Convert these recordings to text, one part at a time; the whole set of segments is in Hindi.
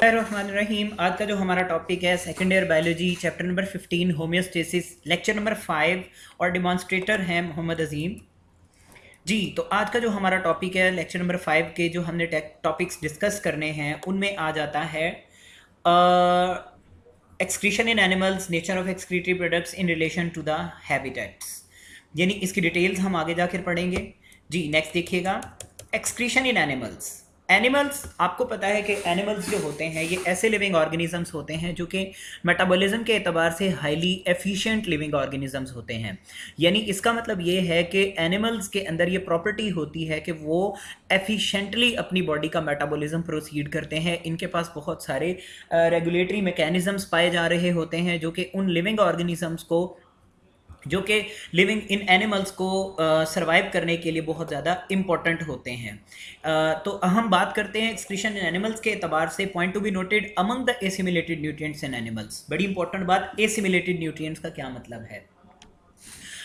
रहीम। आज का जो हमारा टॉपिक है second year biology chapter number 15 homeostasis, lecture number 5 और डिमॉन्स्ट्रेटर हैं मोहम्मद अजीम जी। तो आज का जो हमारा टॉपिक है लेक्चर नंबर 5 के जो हमने टॉपिक्स डिस्कस करने हैं उनमें आ जाता है excretion in animals, nature of excretory products in relation to the habitats, यानी इसकी डिटेल्स हम आगे जाकर पढ़ेंगे जी। नेक्स्ट देखिएगा, एक्सक्रीशन इन एनिमल्स। एनिमल्स, आपको पता है कि एनिमल्स जो होते हैं ये ऐसे लिविंग ऑर्गेनिजम्स होते हैं जो कि मेटाबॉलिज्म के एतबार से हाईली एफिशिएंट लिविंग ऑर्गेनिजम्स होते हैं। यानी इसका मतलब ये है कि एनिमल्स के अंदर ये प्रॉपर्टी होती है कि वो एफिशिएंटली अपनी बॉडी का मेटाबॉलिज्म प्रोसीड करते हैं। इनके पास बहुत सारे रेगुलेटरी मैकेनिज्म्स पाए जा रहे होते हैं जो कि उन लिविंग ऑर्गेनिजम्स को, जो कि लिविंग इन एनिमल्स को सरवाइव करने के लिए बहुत ज़्यादा इम्पॉर्टेंट होते हैं। तो हम बात करते हैं एक्सक्रीशन इन एनिमल्स के एतबार से। Point to be noted among the assimilated nutrients in animals. बड़ी इंपॉर्टेंट बात, एसिमिलेटेड न्यूट्रिएंट्स का क्या मतलब है।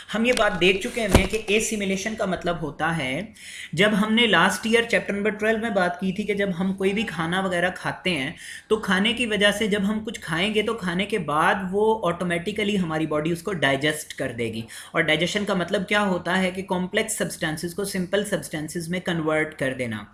हम ये बात देख चुके हैं कि एसिमिलेशन का मतलब होता है, जब हमने लास्ट ईयर चैप्टर नंबर 12 में बात की थी कि जब हम कोई भी खाना वगैरह खाते हैं तो खाने की वजह से जब हम कुछ खाएंगे तो खाने के बाद वो ऑटोमेटिकली हमारी बॉडी उसको डाइजेस्ट कर देगी। और डाइजेशन का मतलब क्या होता है कि कॉम्प्लेक्स सब्सटेंसेस को सिंपल सब्सटेंसेस में कन्वर्ट कर देना।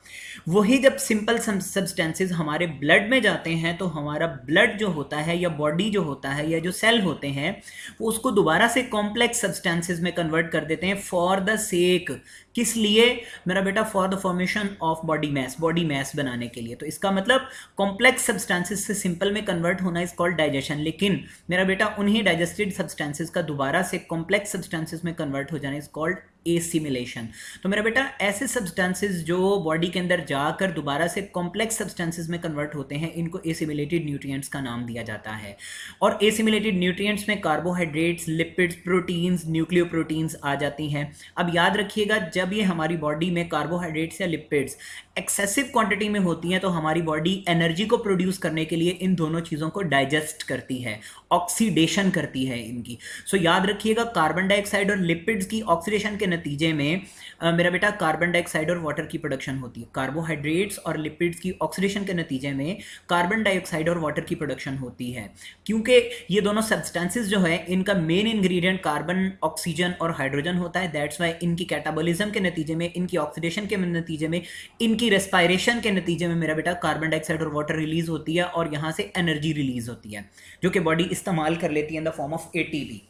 वही जब सिंपल सब्सटेंसेस हमारे ब्लड में जाते हैं तो हमारा ब्लड जो होता है या बॉडी जो होता है या जो सेल होते हैं वो उसको दोबारा से कॉम्प्लेक्स सब्सटेंसेस में कन्वर्ट कर देते हैं फॉर द सेक, किस लिए मेरा बेटा, for the formation of body mass बनाने के लिए। तो इसका मतलब कॉम्प्लेक्स सब्सटेंसेस से सिंपल में कन्वर्ट होना इज कॉल्ड डाइजेशन। लेकिन मेरा बेटा उन्हीं डाइजेस्टेड सब्सटेंसेस का दोबारा से कॉम्प्लेक्स सब्सटेंसेस में कन्वर्ट हो जाना इज कॉल्ड एसिमिलेशन। तो मेरा बेटा ऐसे सब्सटेंसेस जो बॉडी के अंदर जाकर दोबारा से कॉम्प्लेक्स सब्सटेंसेस में कन्वर्ट होते हैं इनको एसिमिलेटेड न्यूट्रिएंट्स का नाम दिया जाता है। और एसिमिलेटेड न्यूट्रिएंट्स में कार्बोहाइड्रेट्स, लिपिड्स, प्रोटीन्स, न्यूक्लियोप्रोटीन्स आ जाती हैं। अब याद रखिएगा, जब ये हमारी बॉडी में कार्बोहाइड्रेट्स या लिपिड्स एक्सेसिव क्वांटिटी में होती हैं तो हमारी बॉडी एनर्जी को प्रोड्यूस करने के लिए इन दोनों चीज़ों को डाइजेस्ट करती है, ऑक्सीडेशन करती है इनकी। सो याद रखिएगा, कार्बन डाइऑक्साइड और लिपिड्स की ऑक्सीडेशन के नतीजे में मेरा बेटा कार्बन डाइऑक्साइड और वाटर की प्रोडक्शन होती है। कार्बोहाइड्रेट्स और लिपिड्स की ऑक्सीडेशन के नतीजे में कार्बन डाइऑक्साइड और वाटर की प्रोडक्शन होती है। क्योंकि ये दोनों सब्सटेंसेस जो है इनका मेन इंग्रेडिएंट कार्बन, ऑक्सीजन और हाइड्रोजन होता है। दैट्स वाई इनकी कैटाबॉलिज्म के नतीजे में, इनकी ऑक्सीडेशन के नतीजे में, इनकी रेस्पायरेशन के नतीजे में मेरा बेटा कार्बन डाइऑक्साइड और वाटर रिलीज होती है और यहाँ से एनर्जी रिलीज होती है जो कि बॉडी इस्तेमाल कर लेती है in the form of ATP.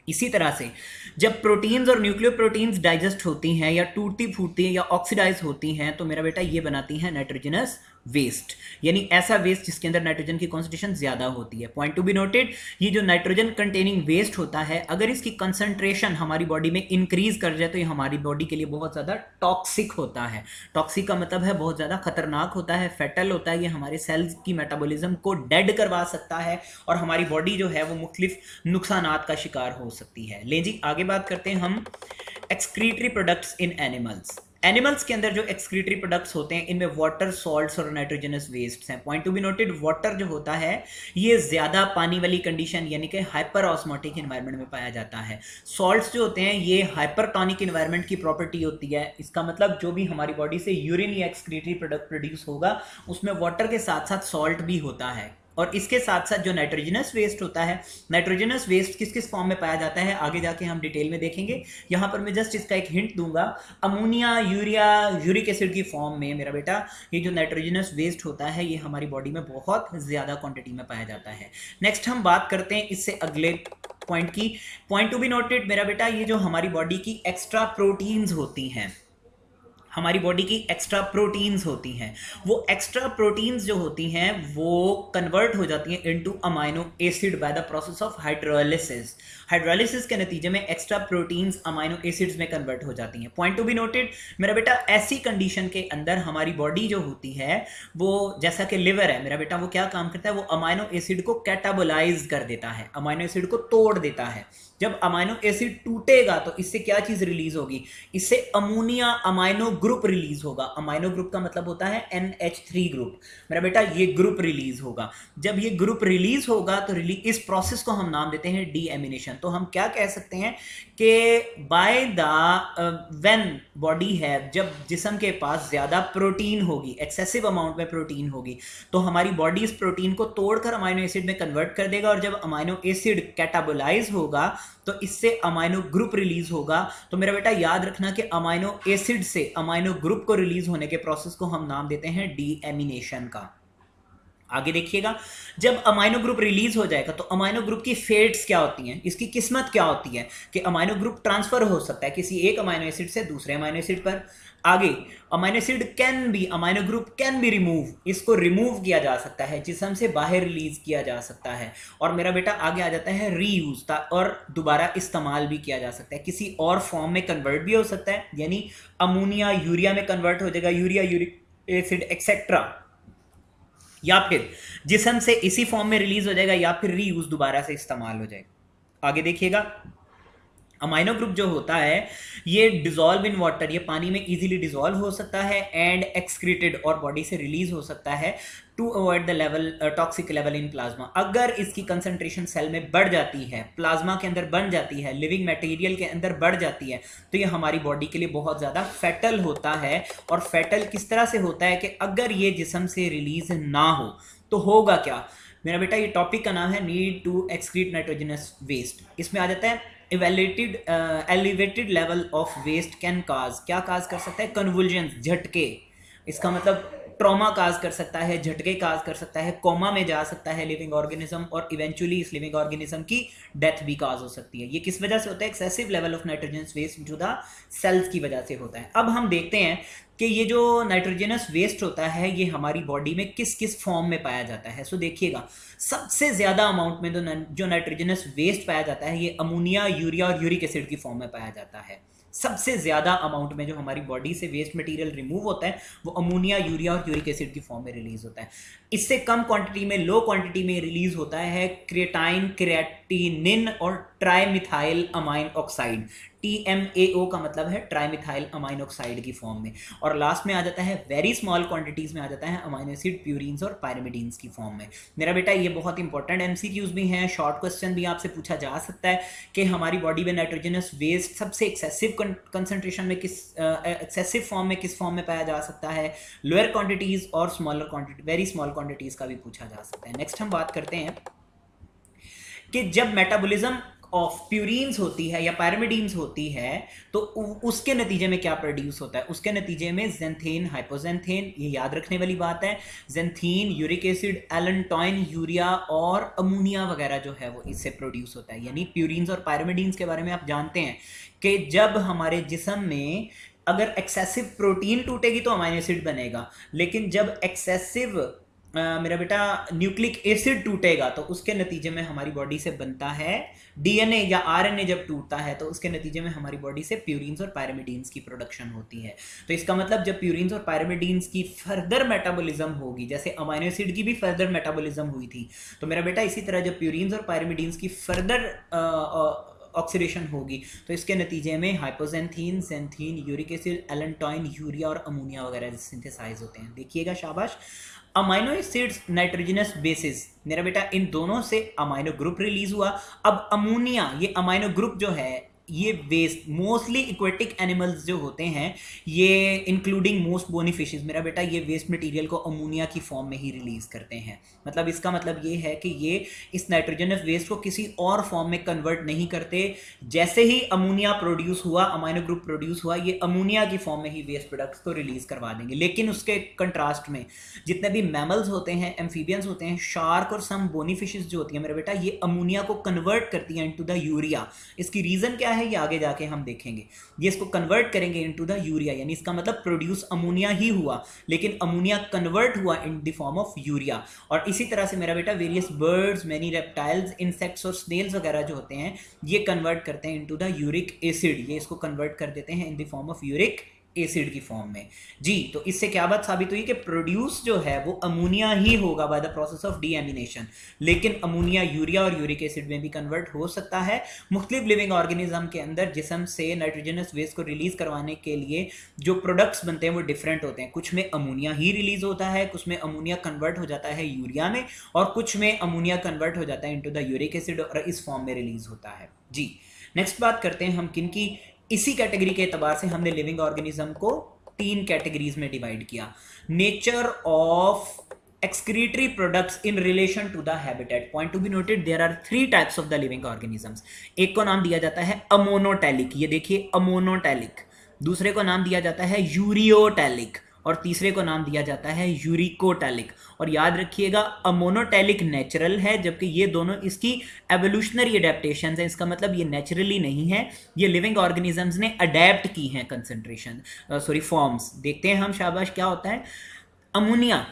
इसी तरह से जब प्रोटीन्स और न्यूक्लियोप्रोटीन्स डाइजेस्ट होती हैं या टूटती फूटती हैं या ऑक्सीडाइज होती हैं तो मेरा बेटा ये बनाती हैं नाइट्रोजनस वेस्ट, यानी ऐसा वेस्ट जिसके अंदर नाइट्रोजन की कॉन्सेंट्रेशन ज्यादा होती है। पॉइंट टू बी नोटेड, ये जो नाइट्रोजन कंटेनिंग वेस्ट होता है अगर इसकी कंसंट्रेशन हमारी बॉडी में इंक्रीज कर जाए तो ये हमारी बॉडी के लिए बहुत ज्यादा टॉक्सिक होता है। टॉक्सिक का मतलब है बहुत ज्यादा खतरनाक होता है, फेटल होता है। ये हमारे सेल्स की मेटाबॉलिज्म को डेड करवा सकता है और हमारी बॉडी जो है वो मुख्तलिफ नुकसानात का शिकार हो सकती है। ले जी आगे बात करते हैं हम एक्सक्रीटरी प्रोडक्ट्स इन एनिमल्स। एनिमल्स के अंदर जो एक्सक्रीटरी प्रोडक्ट्स होते हैं इनमें वाटर, सॉल्ट्स और नाइट्रोजनस वेस्ट हैं। Point to be noted, water जो होता है ये ज्यादा पानी वाली कंडीशन यानी कि हाइपर ऑस्मोटिक एनवायरनमेंट में पाया जाता है। सॉल्ट्स जो होते हैं ये हाइपरटोनिक एनवायरनमेंट की प्रॉपर्टी होती है। इसका मतलब जो भी हमारी बॉडी से यूरिन या एक्सक्रीटरी प्रोडक्ट प्रोड्यूस होगा उसमें वाटर के साथ साथ सॉल्ट भी होता है। और इसके साथ साथ जो नाइट्रोजनस वेस्ट होता है, नाइट्रोजनस वेस्ट किस किस फॉर्म में पाया जाता है आगे जाके हम डिटेल में देखेंगे। यहां पर मैं जस्ट इसका एक हिंट दूंगा, अमोनिया, यूरिया, यूरिक एसिड की फॉर्म में मेरा बेटा ये जो नाइट्रोजनस वेस्ट होता है ये हमारी बॉडी में बहुत ज्यादा क्वांटिटी में पाया जाता है। नेक्स्ट हम बात करते हैं इससे अगले पॉइंट की। पॉइंट टू बी नोटेड मेरा बेटा, ये जो हमारी बॉडी की एक्स्ट्रा प्रोटीन्स होती हैं, हमारी बॉडी की एक्स्ट्रा प्रोटीन्स होती हैं, वो एक्स्ट्रा प्रोटीन्स जो होती हैं वो कन्वर्ट हो जाती हैं into amino acid by the process of hydrolysis. Hydrolysis के नतीजे में एक्स्ट्रा प्रोटीन्स अमाइनो एसिड्स में कन्वर्ट हो जाती हैं। पॉइंट टू बी नोटेड मेरा बेटा, ऐसी कंडीशन के अंदर हमारी बॉडी जो होती है वो, जैसा कि लिवर है मेरा बेटा, वो क्या काम करता है, वो अमाइनो एसिड को कैटाबोलाइज कर देता है, अमाइनो एसिड को तोड़ देता है। जब अमाइनो एसिड टूटेगा तो इससे क्या चीज रिलीज होगी, इससे अमोनिया अमाइनो ग्रुप रिलीज होगा। अमाइनो ग्रुप का मतलब होता है NH3 ग्रुप। मेरा बेटा ये ग्रुप रिलीज होगा। जब ये ग्रुप रिलीज होगा तो इस प्रोसेस को हम नाम देते हैं डीएमिनेशन। तो हम क्या कह सकते हैं कि बाय द व्हेन बॉडी है, जब जिस्म के पास ज्यादा प्रोटीन होगी, एक्सेसिव अमाउंट में प्रोटीन होगी, तो हमारी बॉडी इस प्रोटीन को तोड़कर अमाइनो एसिड में कन्वर्ट कर देगा, और जब अमाइनो एसिड कैटाबोलाइज होगा तो इससे अमाइनो ग्रुप रिलीज होगा। तो मेरा बेटा याद रखना कि अमाइनो एसिड से अमाइनो ग्रुप को रिलीज होने के प्रोसेस को हम नाम देते हैं डीएमिनेशन का। आगे देखिएगा, जब अमाइनो ग्रुप रिलीज हो जाएगा तो अमाइनो ग्रुप की फेट्स क्या होती हैं, इसकी किस्मत क्या होती है कि अमाइनो ग्रुप ट्रांसफर हो सकता है किसी एक अमाइनो एसिड से दूसरे अमाइनो एसिड पर। आगे amino acid amino group can be remove, इसको रिमूव किया जा सकता है, जिस्म से बाहर रिलीज किया जा सकता है। और मेरा बेटा आगे आ जाता है रीयूज, और दोबारा इस्तेमाल भी किया जा सकता है, किसी और फॉर्म में कन्वर्ट भी हो सकता है, यानी अमोनिया यूरिया में कन्वर्ट हो जाएगा, यूरिया यूरिक एसिड एक्सेट्रा, या फिर जिस्म से इसी फॉर्म में रिलीज हो जाएगा, या फिर रीयूज दोबारा से इस्तेमाल हो जाएगा। आगे देखिएगा, अमाइनो ग्रुप जो होता है ये डिसॉल्व इन वाटर, ये पानी में इजीली डिसॉल्व हो सकता है, एंड एक्सक्रीटेड, और बॉडी से रिलीज हो सकता है to avoid the level toxic level in plasma. अगर इसकी कंसंट्रेशन सेल में बढ़ जाती है, प्लाज्मा के अंदर बन जाती है, लिविंग मटेरियल के अंदर बढ़ जाती है, तो ये हमारी बॉडी के लिए बहुत ज़्यादा फैटल होता है। और फैटल किस तरह से होता है कि अगर ये जिस्म से रिलीज ना हो तो होगा क्या। मेरा बेटा ये टॉपिक का नाम है need to excrete nitrogenous waste. इसमें आ जाता है elevated level of waste can cause, क्या काज कर सकता है, कन्वुल्जन्स, झटके, इसका मतलब ट्रॉमा काज कर सकता है, झटके काज कर सकता है, कोमा में जा सकता है लिविंग ऑर्गेनिज्म, और इवेंचुअली इस लिविंग ऑर्गेनिज्म की डेथ भी काज हो सकती है। ये किस वजह से होता है, excessive level of nitrogenous waste into the cells की वजह से होता है। अब हम देखते हैं कि ये जो नाइट्रोजनस वेस्ट होता है ये हमारी बॉडी में किस किस फॉर्म में पाया जाता है। सो देखिएगा, सबसे ज्यादा अमाउंट में जो नाइट्रोजनस वेस्ट पाया जाता है ये अमोनिया, यूरिया और यूरिक एसिड की फॉर्म में पाया जाता है। सबसे ज्यादा अमाउंट में जो हमारी बॉडी से वेस्ट मटेरियल रिमूव होता है वो अमोनिया, यूरिया और यूरिक एसिड की फॉर्म में रिलीज होता है। इससे कम क्वांटिटी में, लो क्वांटिटी में रिलीज होता है क्रिएटाइन, क्रिएटिनिन और ट्राइमिथाइल अमाइन ऑक्साइड। TMAO का मतलब है ट्राइमिथाइल अमाइन ऑक्साइड की फॉर्म में। और लास्ट में आ जाता है वेरी स्मॉल क्वांटिटीज में आ जाता है अमाइनो एसिड, प्यूरिन्स और पायरिमिडीन्स की फॉर्म में। मेरा बेटा ये बहुत इंपॉर्टेंट MCQs भी हैं, शॉर्ट क्वेश्चन भी आपसे पूछा जा सकता है कि हमारी बॉडी में नाइट्रोजनस वेस्ट सबसे एक्सेसिव कंसंट्रेशन में एक्सेसिव फॉर्म में किस फॉर्म में पाया जा सकता है, लोअर क्वांटिटीज और smaller quantity, very small quantities का भी पूछा जा सकता है। नेक्स्ट हम बात करते हैं कि जब मेटाबॉलिज्म ऑफ प्यूरिन्स होती है या पायरिमिडीन्स होती है तो उसके नतीजे में क्या प्रोड्यूस होता है, उसके नतीजे में ज़ैंथेन, हाइपोज़ैंथेन, ये याद रखने वाली बात है, xanthine, uric acid, allantoin, urea और अमोनिया वगैरह जो है वो इससे प्रोड्यूस होता है। यानी प्यूरिन्स और पायरिमिडीन्स के बारे में आप जानते हैं कि जब हमारे जिस्म में अगर एक्सेसिव प्रोटीन टूटेगी तो अमाइनो एसिड बनेगा, लेकिन जब एक्सेसिव मेरा बेटा न्यूक्लिक एसिड टूटेगा तो उसके नतीजे में हमारी बॉडी से बनता है DNA या RNA। जब टूटता है तो उसके नतीजे में हमारी बॉडी से प्यूरिन्स और पायरिमिडीन्स की प्रोडक्शन होती है। तो इसका मतलब जब प्यूरिन्स और पायरिमिडीन्स की फर्दर मेटाबॉलिज्म होगी, जैसे अमाइनो एसिड की भी फर्दर मेटाबॉलिज्म हुई थी, तो मेरा बेटा इसी तरह जब प्यूरिन्स और पायरिमिडीन्स की फर्दर ऑक्सीडेशन होगी तो इसके नतीजे में hypoxanthine, xanthine, uric acid, allantoin, urea और अमोनिया वगैरह सिंथेसाइज होते हैं। देखिएगा शाबाश, अमाइनो एसिड्स, नाइट्रोजनस बेसिस, मेरा बेटा इन दोनों से अमाइनो ग्रुप रिलीज हुआ। अब अमोनिया, ये अमाइनो ग्रुप जो है ये वेस्ट, मोस्टली एक्वेटिक एनिमल्स जो होते हैं ये इंक्लूडिंग मोस्ट बोनी फिशेस, मेरा बेटा ये वेस्ट मटेरियल को अमोनिया की फॉर्म में ही रिलीज करते हैं। मतलब इसका मतलब ये है कि ये इस नाइट्रोजनस वेस्ट को किसी और फॉर्म में कन्वर्ट नहीं करते। जैसे ही अमोनिया प्रोड्यूस हुआ, अमाइनो ग्रुप प्रोड्यूस हुआ, ये अमोनिया की फॉर्म में ही वेस्ट प्रोडक्ट्स को रिलीज करवा देंगे। लेकिन उसके कंट्रास्ट में जितने भी मैमल्स होते हैं, एम्फीबियंस होते हैं, शार्क और सम बोनी फिशेस जो होती हैं मेरा बेटा, ये अमोनिया को कन्वर्ट करती हैं इनटू द यूरिया। इसकी रीजन क्या है ये आगे जाके हम देखेंगे। ये इसको कन्वर्ट करेंगे इनटू द यूरिया, यानी इसका मतलब प्रोड्यूस अमोनिया ही हुआ लेकिन अमोनिया कन्वर्ट हुआ in the form of urea. और इसी तरह से मेरा बेटा various birds, many reptiles, insects और स्नेल्स वगैरह जो होते हैं ये कन्वर्ट करते हैं इनटू द यूरिक एसिड, ये इसको कन्वर्ट कर देते हैं in the form of uric acid की फॉर्म में। जी, तो इससे क्या बात साबित हुई कि प्रोड्यूस जो है वो अमोनिया ही होगा by the process of deamination, लेकिन अमोनिया यूरिया और यूरिक एसिड में भी कन्वर्ट हो सकता है। मुख्तलिफ लिविंग ऑर्गेनिज्म के अंदर जिस्म से नाइट्रोजनस वेस्ट को रिलीज करवाने के लिए जो प्रोडक्ट्स बनते हैं वो डिफरेंट होते हैं। कुछ में अमोनिया ही रिलीज होता है, कुछ में अमोनिया कन्वर्ट हो जाता है यूरिया में, और कुछ में अमोनिया कन्वर्ट हो जाता है इनटू द यूरिक एसिड और इस फॉर्म में रिलीज होता है। जी, नेक्स्ट बात करते हैं हम किन की। इसी कैटेगरी के एतबार से हमने लिविंग ऑर्गेनिज्म को 3 कैटेगरीज में डिवाइड किया। Nature of excretory products in relation to the habitat. Point to be noted, there are 3 types of the living organisms. एक को नाम दिया जाता है अमोनोटैलिक, ये देखिए अमोनोटैलिक। दूसरे को नाम दिया जाता है यूरियोटैलिक, और तीसरे को नाम दिया जाता है यूरिकोटैलिक। और याद रखिएगा, अमोनोटैलिक नेचुरल है, जबकि ये दोनों इसकी एवोल्यूशनरी अडेप्टेशंस हैं। इसका मतलब ये नेचुरली नहीं है, ये लिविंग ऑर्गेनिजम्स ने अडेप्ट की हैं कंसंट्रेशन फॉर्म्स। देखते हैं हम, शाबाश, क्या होता है। अमोनिया,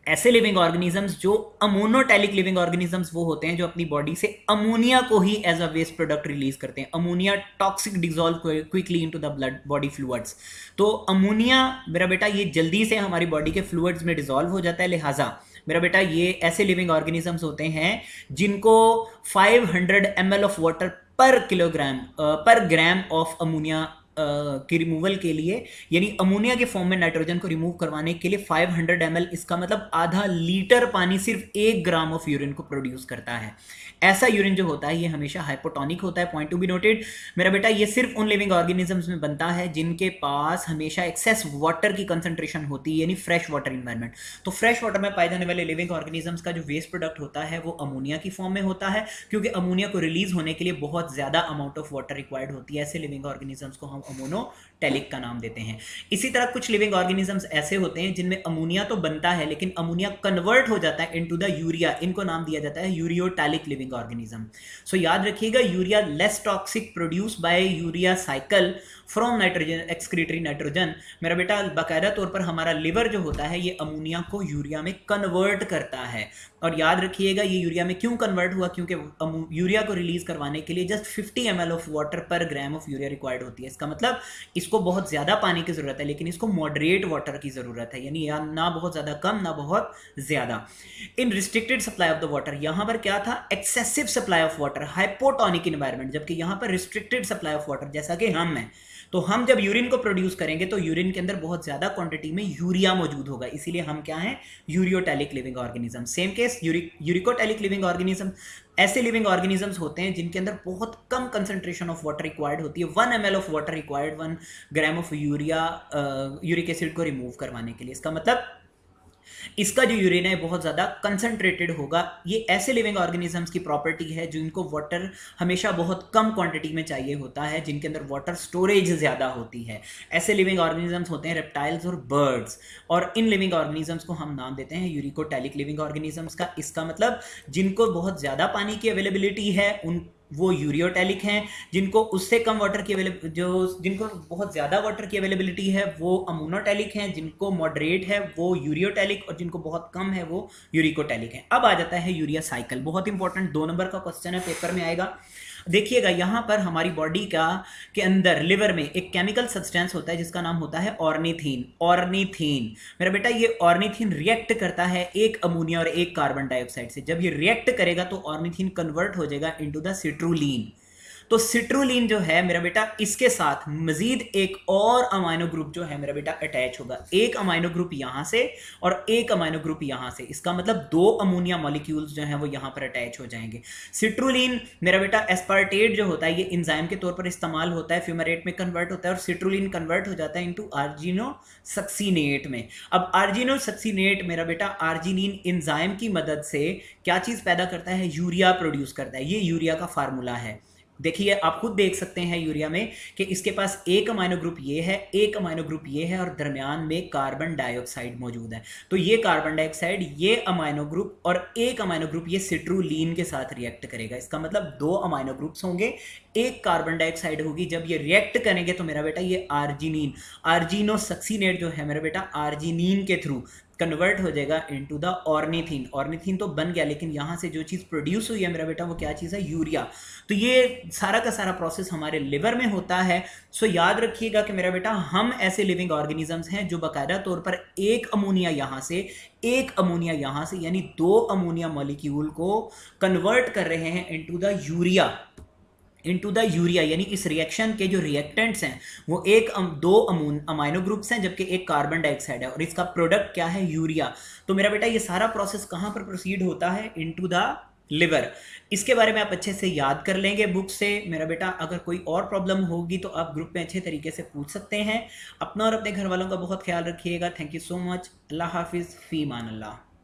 ऐसे लिविंग ऑर्गेनिजम्स जो अमोनोटैलिक लिविंग ऑर्गेनिजम्स वो होते हैं जो अपनी बॉडी से अमोनिया को ही as a waste product release करते हैं। Ammonia toxic dissolve quickly into the blood body fluids. तो अमोनिया मेरा बेटा ये जल्दी से हमारी बॉडी के फ्लूइड्स में डिसॉल्व हो जाता है, लिहाजा मेरा बेटा ये ऐसे लिविंग ऑर्गेनिजम्स होते हैं जिनको 500 ml ऑफ वाटर पर किलोग्राम पर ग्राम ऑफ अमोनिया की रिमूवल के लिए, यानी अमोनिया के फॉर्म में नाइट्रोजन को रिमूव करवाने के लिए 500 ml, इसका मतलब आधा लीटर पानी सिर्फ 1 ग्राम ऑफ यूरिन को प्रोड्यूस करता है। ऐसा यूरिन जो होता है ये हमेशा हाइपोटोनिक होता है। पॉइंट टू बी नोटेड मेरा बेटा, ये सिर्फ उन लिविंग ऑर्गेनिजम्स में बनता है जिनके पास हमेशा एक्सेस वाटर की कंसंट्रेशन होती है, यानी फ्रेश वाटर इन्वायरमेंट। तो फ्रेश वाटर में पाए जाने वाले लिविंग ऑर्गेनिजम्स का जो वेस्ट प्रोडक्ट होता है वो अमोनिया की फॉर्म में होता है, क्योंकि अमोनिया को रिलीज होने के लिए बहुत ज्यादा अमाउंट ऑफ वाटर रिक्वायर्ड होती है। ऐसे लिविंग ऑर्गेनिजम्स को हम अमोनोटैलिक का नाम देते हैं। इसी तरह कुछ लिविंग ऑर्गेनिजम्स ऐसे होते हैं जिनमें अमोनिया तो बनता है लेकिन अमोनिया कन्वर्ट हो जाता है इनटू द यूरिया, इनको नाम दिया जाता है यूरियोटैलिक लिविंग ऑर्गेनिज्म। सो याद रखिएगा, urea less toxic produce by urea cycle from nitrogen excretory nitrogen. मेरा बेटा बाकायदा तौर पर हमारा लिवर जो होता है ये अमोनिया को यूरिया में कन्वर्ट करता है। और याद रखिएगा ये यूरिया में क्यों कन्वर्ट हुआ, क्योंकि यूरिया को रिलीज करवाने के लिए जस्ट 50 ml ऑफ वाटर पर ग्राम ऑफ यूरिया रिक्वायर्ड होती है। इसका मतलब इसको बहुत ज्यादा पानी की जरूरत है, लेकिन इसको मॉडरेट वाटर की जरूरत है, यानी ना बहुत ज्यादा कम ना बहुत ज्यादा। In restricted supply of the water, यहां पर क्या था, excessive supply of water, hypotonic environment, जबकि यहां पर रिस्ट्रिक्टेड सप्लाई ऑफ वाटर, जैसा कि हम हैं। तो हम जब यूरिन को प्रोड्यूस करेंगे तो यूरिन के अंदर बहुत ज्यादा क्वांटिटी में यूरिया मौजूद होगा, इसीलिए हम क्या हैं, ureotelic living organism. Same case uricotelic living organism, ऐसे लिविंग ऑर्गेनिजम्स होते हैं जिनके अंदर बहुत कम कंसंट्रेशन ऑफ वाटर रिक्वायर्ड होती है। 1 ml of water required 1 gram of uric acid को रिमूव करवाने के लिए। इसका मतलब इसका जो यूरिन है बहुत ज्यादा कंसंट्रेटेड होगा। ये ऐसे लिविंग ऑर्गेनिजम्स की प्रॉपर्टी है जिनको वाटर हमेशा बहुत कम क्वांटिटी में चाहिए होता है, जिनके अंदर वाटर स्टोरेज ज्यादा होती है। ऐसे लिविंग ऑर्गेनिजम्स होते हैं रेप्टाइल्स और बर्ड्स, और इन लिविंग ऑर्गेनिजम्स को हम नाम देते हैं यूरिकोटैलिक लिविंग ऑर्गेनिजम्स का। इसका मतलब जिनको बहुत ज्यादा पानी की अवेलेबिलिटी है उन वो यूरियोटैलिक हैं, जिनको उससे कम वाटर की जिनको बहुत ज़्यादा वाटर की अवेलेबिलिटी है वो अमोनोटैलिक हैं, जिनको मॉडरेट है वो यूरियोटैलिक, और जिनको बहुत कम है वो यूरिकोटैलिक हैं। अब आ जाता है यूरिया साइकिल, बहुत इंपॉर्टेंट 2 नंबर का क्वेश्चन है, पेपर में आएगा। देखिएगा यहाँ पर हमारी बॉडी के अंदर लिवर में एक केमिकल सब्सटेंस होता है जिसका नाम होता है ऑर्निथीन। ऑर्निथीन मेरा बेटा, ये ऑर्निथीन रिएक्ट करता है एक अमोनिया और एक कार्बन डाइऑक्साइड से। जब ये रिएक्ट करेगा तो ऑर्निथीन कन्वर्ट हो जाएगा इनटू द सिट्रुलीन। तो सिट्रुलीन जो है मेरा बेटा, इसके साथ मजीद एक और अमाइनो ग्रुप जो है मेरा बेटा अटैच होगा। एक अमाइनो ग्रुप यहां से और एक अमाइनो ग्रुप यहां से, इसका मतलब 2 अमोनिया मॉलिक्यूल्स जो हैं वो यहां पर अटैच हो जाएंगे। सिट्रुलीन मेरा बेटा एस्पार्टेट जो होता है ये एंजाइम के तौर पर इस्तेमाल होता है, फ्यूमेरेट में कन्वर्ट होता है, और सिट्रुलीन कन्वर्ट हो जाता है इनटू आर्जिनोसक्सीनेट में। अब आर्जिनोसक्सीनेट मेरा बेटा आर्जिनिन एंजाइम की मदद से क्या चीज पैदा करता है, यूरिया प्रोड्यूस करता है। ये यूरिया का फार्मूला है। देखिए आप खुद देख सकते हैं यूरिया में कि इसके पास एक अमाइनो ग्रुप ये है, एक अमाइनो ग्रुप ये है, और दरमियान में कार्बन डाइऑक्साइड मौजूद है। तो ये कार्बन डाइऑक्साइड, ये अमाइनो ग्रुप और एक अमाइनो ग्रुप ये सिट्रुलीन के साथ रिएक्ट करेगा। इसका मतलब 2 अमाइनो ग्रुप्स होंगे, एक कार्बन डाइऑक्साइड होगी। जब ये रिएक्ट करेंगे तो मेरा बेटा ये आर्जिनिन, आर्जिनोसक्सीनेट जो है मेरा बेटा आर्जिनिन के थ्रू कन्वर्ट हो जाएगा इनटू द ऑर्निथीन। ऑर्निथीन तो बन गया, लेकिन यहाँ से जो चीज़ प्रोड्यूस हुई है मेरा बेटा वो क्या चीज़ है, यूरिया। तो ये सारा का सारा प्रोसेस हमारे लिवर में होता है। सो याद रखिएगा कि मेरा बेटा हम ऐसे लिविंग ऑर्गेनिजम्स हैं जो बाकायदा तौर पर एक अमोनिया यहाँ से, एक अमोनिया यहाँ से, यानी 2 अमोनिया मॉलिक्यूल को कन्वर्ट कर रहे हैं into the urea, into the urea. यानी इस रिएक्शन के जो रिएक्टेंट्स हैं वो दो अमाइनो ग्रुप्स हैं, जबकि एक कार्बन डाइऑक्साइड है, और इसका प्रोडक्ट क्या है, यूरिया। तो मेरा बेटा ये सारा प्रोसेस कहां पर प्रोसीड होता है, इनटू द लिवर। इसके बारे में आप अच्छे से याद कर लेंगे बुक से मेरा बेटा। अगर कोई और प्रॉब्लम होगी तो आप ग्रुप में अच्छे तरीके से पूछ सकते हैं। अपना और अपने घर वालों का बहुत ख्याल रखिएगा। Thank you so much. अल्लाह हाफिज़, फी मान अल्लाह।